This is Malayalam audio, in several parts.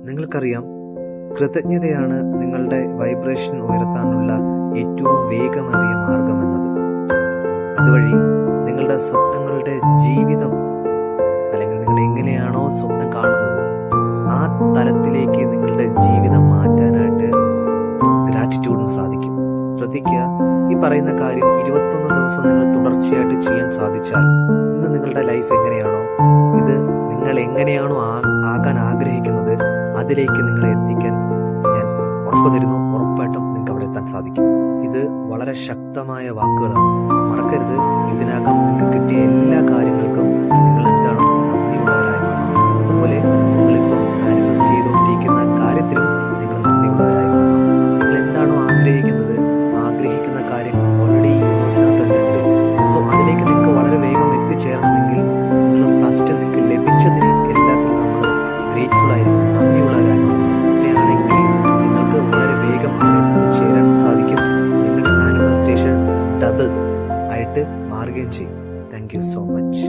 നിങ്ങൾക്കറിയാം, കൃതജ്ഞതയാണ് നിങ്ങളുടെ വൈബ്രേഷൻ ഉയർത്താനുള്ള ഏറ്റവും വേഗമേറിയ മാർഗമെന്നത്. അതുവഴി നിങ്ങളുടെ സ്വപ്നങ്ങളുടെ ജീവിതം, അല്ലെങ്കിൽ നിങ്ങൾ എങ്ങനെയാണോ സ്വപ്നം കാണുന്നത് ആ തലത്തിലേക്ക് നിങ്ങളുടെ ജീവിതം മാറ്റാനായിട്ട് ഗ്രാറ്റിറ്റ്യൂഡിന് സാധിക്കും. ശ്രദ്ധിക്കുക, ഈ പറയുന്ന കാര്യം 21 ദിവസം നിങ്ങൾ തുടർച്ചയായിട്ട് ചെയ്യാൻ സാധിച്ചാൽ ഇന്ന് നിങ്ങളുടെ ലൈഫ് എങ്ങനെയാണോ, ഇത് നിങ്ങൾ എങ്ങനെയാണോ ആകാൻ ആഗ്രഹിക്കുന്നത് അതിലേക്ക് നിങ്ങളെ എത്തിക്കാൻ ഞാൻ ഉറപ്പു തരുന്നു. ഉറപ്പായിട്ടും നിങ്ങൾക്ക് അവിടെ എത്താൻ സാധിക്കും. ഇത് വളരെ ശക്തമായ വാക്കുകളാണ്. മറക്കരുത്, ഇതിനകം നിങ്ങൾക്ക് കിട്ടിയ എല്ലാ കാര്യങ്ങൾക്കും നിങ്ങൾ എന്താണ് നന്ദിയുള്ളവരായി മാറണം. അതുപോലെ നിങ്ങളിപ്പോൾ മാനിഫെസ്റ്റ് ചെയ്തുകൊണ്ടിരിക്കുന്ന കാര്യത്തിലും നിങ്ങൾ നന്ദിയുള്ളവരായി മാറണം. നിങ്ങൾ എന്താണോ ആഗ്രഹിക്കുന്ന കാര്യം ഓൾറെഡി യൂണിവേഴ്സിനകത്ത് തന്നെ ഉണ്ട്. സോ അതിലേക്ക് നിങ്ങൾക്ക് വളരെ വേഗം എത്തിച്ചേരണമെങ്കിൽ നിങ്ങൾ ഫസ്റ്റ് നിങ്ങൾക്ക് ലഭിച്ചതിന് എല്ലാത്തിനും നമ്മൾ ഗ്രേറ്റ്ഫുൾ ആയിരിക്കണം, നന്ദിയുള്ളവരായി മാറണം. അങ്ങനെയാണെങ്കിൽ നിങ്ങൾക്ക് വളരെ വേഗം അവിടെ എത്തിച്ചേരാൻ സാധിക്കും. നിങ്ങളുടെ മാനിഫെസ്റ്റേഷൻ ഡബിൾ ആയിട്ട് മാറുകയും ചെയ്യും. Thank you so much.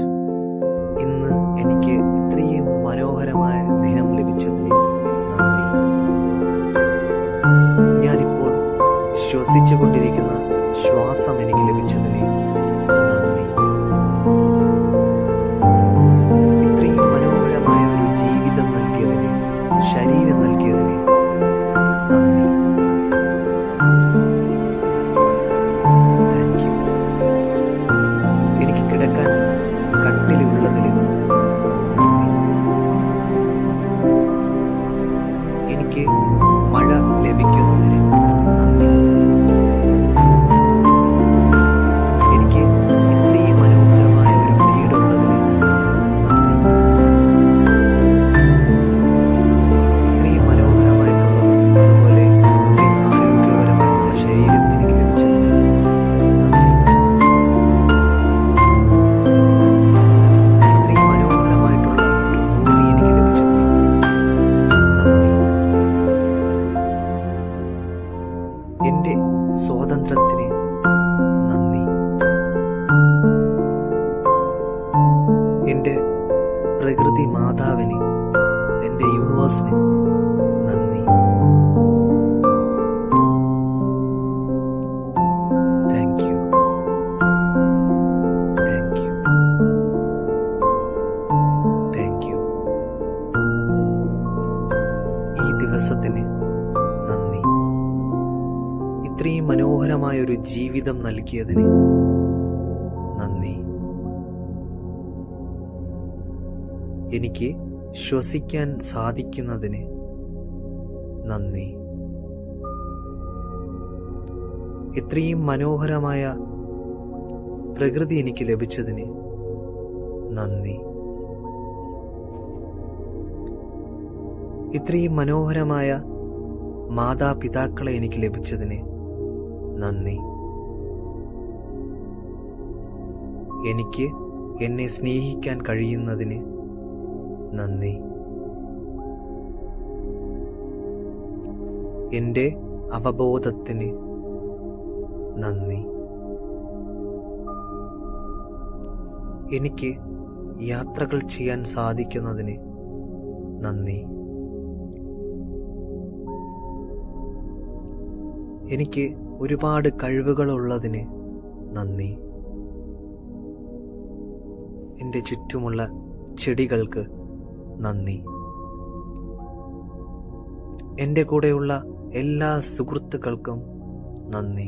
ഇന്ന് എനിക്ക് ഇത്രയും മനോഹരമായ ദിനം ലഭിച്ചതിന് നന്ദി. ഞാനിപ്പോൾ ശ്വസിച്ചുകൊണ്ടിരിക്കുന്ന ശ്വാസം എനിക്ക് ലഭിച്ചതിന് നന്ദി. ഇത്രയും മനോഹരമായ ഒരു ജീവിതം നൽകിയതിന്, ശരീരം നൽകിയതിന് നന്ദി. Thank you. എനിക്ക് കിടക്കാൻ കട്ടിലുള്ളതിന് നന്ദി. എനിക്ക് മഴ ലഭിക്കുന്നതിന് നന്ദി. എനിക്ക് ഇത്രയും മനോഹരമായ ഒരു വീടുള്ളതിന് നന്ദി. ഇത്രയും മനോഹരമായിട്ടുള്ളതും അതുപോലെ ഇത്രയും ആരോഗ്യപരമായിട്ടുള്ള ശരീരം എനിക്ക് ലഭിച്ചതിന് നന്ദി. ഇത്രയും മനോഹരമായിട്ടുള്ള ഒരു ഭൂമി എനിക്ക് ലഭിച്ചതിന് നന്ദി. എൻ്റെ സ്വാതന്ത്ര്യത്തിന് നന്ദി. എൻ്റെ പ്രകൃതി മാതാവിന്, എൻ്റെ യൂണിവേഴ്സിന് നന്ദി. Thank you. Thank you. Thank you. ഈ ദിവസത്തിന് നന്ദി. ഇത്രയും മനോഹരമായ ഒരു ജീവിതം നൽകിയതിന് നന്ദി. എനിക്ക് ശ്വസിക്കാൻ സാധിക്കുന്നതിന് നന്ദി. ഇത്രയും മനോഹരമായ പ്രകൃതി എനിക്ക് ലഭിച്ചതിന് നന്ദി. ഇത്രയും മനോഹരമായ മാതാപിതാക്കളെ എനിക്ക് ലഭിച്ചതിന് നന്ദി. എനിക്ക് എന്നെ സ്നേഹിക്കാൻ കഴിയുന്നതിന് നന്ദി. എൻ്റെ അവബോധത്തിന് നന്ദി. എനിക്ക് യാത്രകൾ ചെയ്യാൻ സാധിക്കുന്നതിന് നന്ദി. എനിക്ക് ഒരുപാട് കഴിവുകളുള്ളതിന് നന്ദി. എൻ്റെ ചുറ്റുമുള്ള ചെടികൾക്ക് നന്ദി. എൻ്റെ കൂടെയുള്ള എല്ലാ സുഹൃത്തുക്കൾക്കും നന്ദി.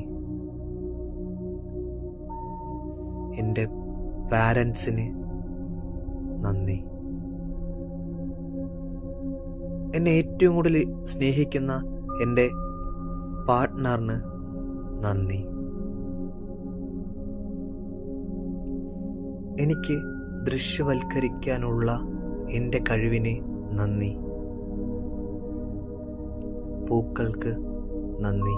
എൻ്റെ പാരൻസിന് നന്ദി. എന്നെ ഏറ്റവും കൂടുതൽ സ്നേഹിക്കുന്ന എൻ്റെ പാർട്ട്ണറിന് നന്ദി. എനിക്ക് ദൃശ്യവൽക്കരിക്കാനുള്ള എൻ്റെ കഴിവിന് നന്ദി. പൂക്കൾക്ക് നന്ദി.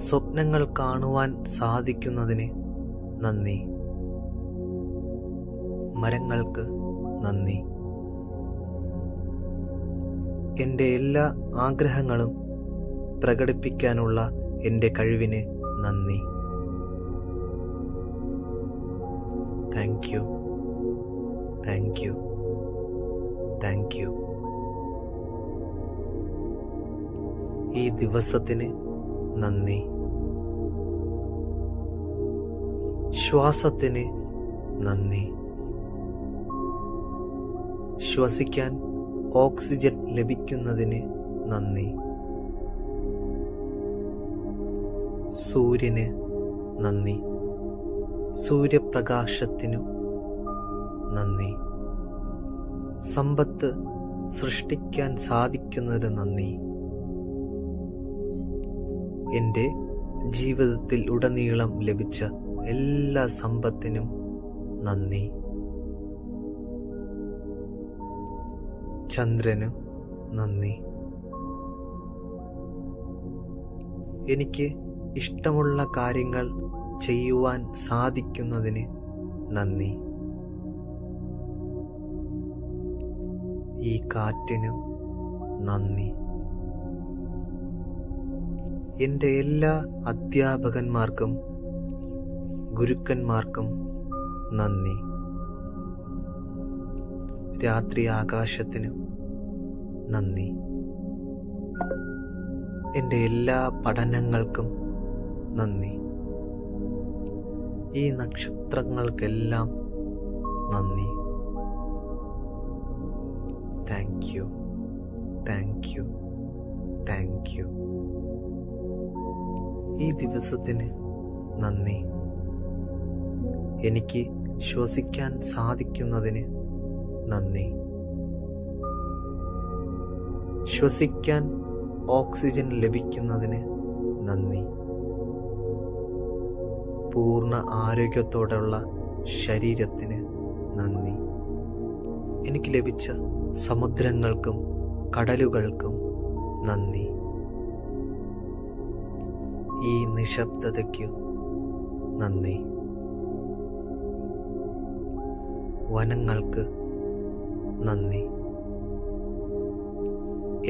സ്വപ്നങ്ങൾ കാണുവാൻ സാധിക്കുന്നതിന് നന്ദി. മരങ്ങൾക്ക് നന്ദി. എൻ്റെ എല്ലാ ആഗ്രഹങ്ങളും പ്രകടിപ്പിക്കാനുള്ള എൻ്റെ കഴിവിന് നന്ദി. Thank you. Thank you. Thank you. ഈ ദിവസത്തിന് നന്ദി. ശ്വാസത്തിന് നന്ദി. ശ്വസിക്കാൻ ഓക്സിജൻ ലഭിക്കുന്നതിന് നന്ദി. സൂര്യന് നന്ദി. സൂര്യപ്രകാശത്തിനു നന്ദി. സമ്പത്ത് സൃഷ്ടിക്കാൻ സാധിക്കുന്നതിന് നന്ദി. എൻ്റെ ജീവിതത്തിൽ ഉടനീളം ലഭിച്ച എല്ലാ സമ്പത്തിനും നന്ദി. ചന്ദ്രന് നന്ദി. എനിക്ക് ഇഷ്ടമുള്ള കാര്യങ്ങൾ ചെയ്യുവാൻ സാധിക്കുന്നതിന് നന്ദി. ഈ കാറ്റിന് നന്ദി. എൻ്റെ എല്ലാ അധ്യാപകന്മാർക്കും ഗുരുക്കന്മാർക്കും നന്ദി. രാത്രി ആകാശത്തിന് നന്ദി. എൻ്റെ എല്ലാ പഠനങ്ങൾക്കും നന്ദി. ഈ നക്ഷത്രങ്ങൾക്കെല്ലാം നന്ദി. Thank you, thank you, thank you. ഈ ദിവസത്തിന് നന്ദി. എനിക്ക് ശ്വസിക്കാൻ സാധിക്കുന്നതിന് നന്ദി. ശ്വസിക്കാൻ ഓക്സിജൻ ലഭിക്കുന്നതിന് നന്ദി. പൂർണ്ണ ആരോഗ്യത്തോടെയുള്ള ശരീരത്തിന് നന്ദി. എനിക്ക് ലഭിച്ച സമുദ്രങ്ങൾക്കും കടലുകൾക്കും നന്ദി. ഈ നിശബ്ദതയ്ക്ക് നന്ദി. വനങ്ങൾക്ക് നന്ദി.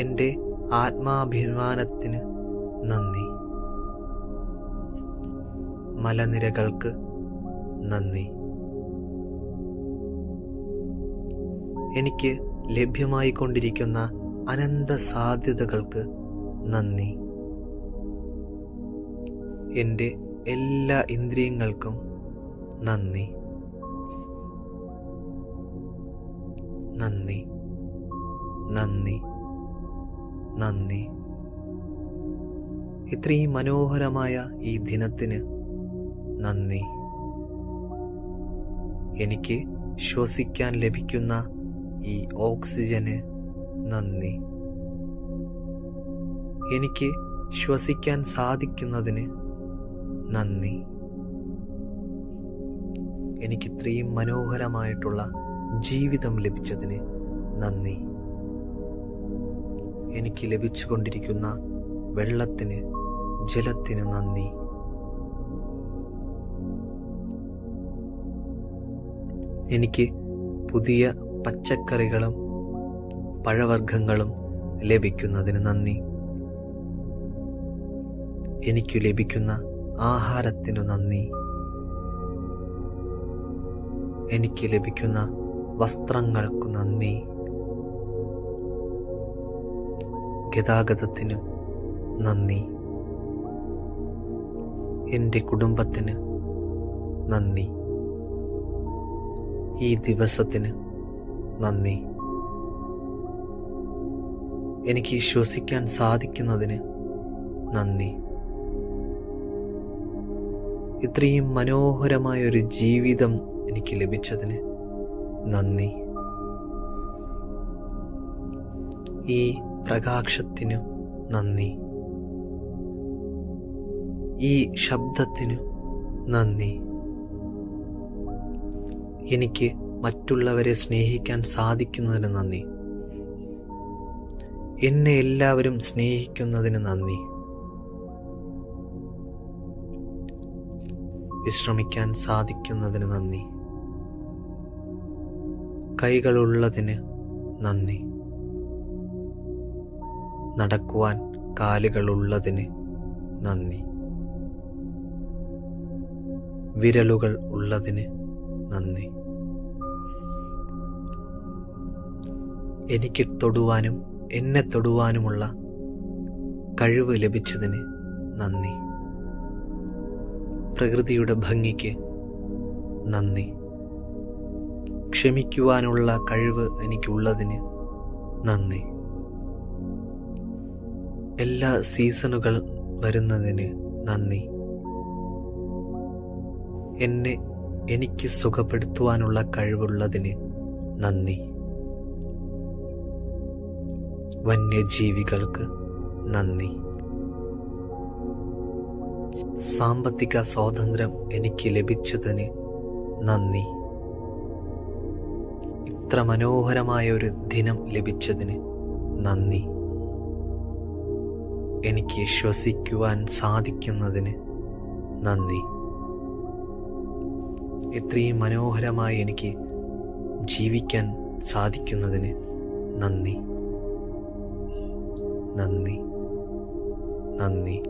എൻ്റെ ആത്മാഭിമാനത്തിന് നന്ദി. മലനിരകൾക്ക് നന്ദി. എനിക്ക് ലഭ്യമായി കൊണ്ടിരിക്കുന്ന അനന്ത സാധ്യതകൾക്ക് നന്ദി. എൻ്റെ എല്ലാ ഇന്ദ്രിയങ്ങൾക്കും നന്ദി. നന്ദി, നന്ദി, നന്ദി. ഇത്രയും മനോഹരമായ ഈ ദിനത്തിന് നന്ദി. എനിക്ക് ശ്വസിക്കാൻ ലഭിക്കുന്ന ഈ ഓക്സിജന് നന്ദി. എനിക്ക് ശ്വസിക്കാൻ സാധിക്കുന്നതിന് നന്ദി. എനിക്ക് ഇത്രയും മനോഹരമായിട്ടുള്ള ജീവിതം ലഭിച്ചതിന് നന്ദി. എനിക്ക് ലഭിച്ചുകൊണ്ടിരിക്കുന്ന വെള്ളത്തിന്, ജലത്തിന് നന്ദി. എനിക്ക് പുതിയ പച്ചക്കറികളും പഴവർഗ്ഗങ്ങളും ലഭിക്കുന്നതിന് നന്ദി. എനിക്ക് ലഭിക്കുന്ന ആഹാരത്തിനു നന്ദി. എനിക്ക് ലഭിക്കുന്ന വസ്ത്രങ്ങൾക്കു നന്ദി. ഗതാഗതത്തിന് നന്ദി. എൻ്റെ കുടുംബത്തിന് നന്ദി. ഈ ദിവസത്തിന് നന്ദി. എനിക്ക് ശ്വസിക്കാൻ സാധിക്കുന്നതിന് നന്ദി. ഇത്രയും മനോഹരമായൊരു ജീവിതം എനിക്ക് ലഭിച്ചതിന് നന്ദി. ഈ പ്രകാശത്തിനു നന്ദി. ഈ ശബ്ദത്തിനു നന്ദി. എനിക്ക് മറ്റുള്ളവരെ സ്നേഹിക്കാൻ സാധിക്കുന്നതിന് നന്ദി. എന്നെ എല്ലാവരും സ്നേഹിക്കുന്നതിന് നന്ദി. വിശ്രമിക്കാൻ സാധിക്കുന്നതിന് നന്ദി. കൈകളുള്ളതിന് നന്ദി. നടക്കുവാൻ കാലുകളുള്ളതിന് നന്ദി. വിരലുകൾ ഉള്ളതിന് നന്ദി. എനിക്ക് തൊടുവാനും എന്നെ തൊടുവാനുമുള്ള കഴിവ് ലഭിച്ചതിന് നന്ദി. പ്രകൃതിയുടെ ഭംഗിക്ക് നന്ദി. ക്ഷമിക്കുവാനുള്ള കഴിവ് എനിക്കുള്ളതിന് നന്ദി. എല്ലാ സീസണുകൾ വരുന്നതിന് നന്ദി. എനിക്ക് സുഖപ്പെടുത്തുവാനുള്ള കഴിവുള്ളതിന് നന്ദി. വന്യജീവികൾക്ക് നന്ദി. സാമ്പത്തിക സ്വാതന്ത്ര്യം എനിക്ക് ലഭിച്ചതിന് നന്ദി. ഇത്ര മനോഹരമായ ഒരു ദിനം ലഭിച്ചതിന് നന്ദി. എനിക്ക് ശ്വസിക്കുവാൻ സാധിക്കുന്നതിന് നന്ദി. ഇത്രയും മനോഹരമായി എനിക്ക് ജീവിക്കാൻ സാധിക്കുന്നതിന് നന്ദി. നന്ദി. നന്ദി.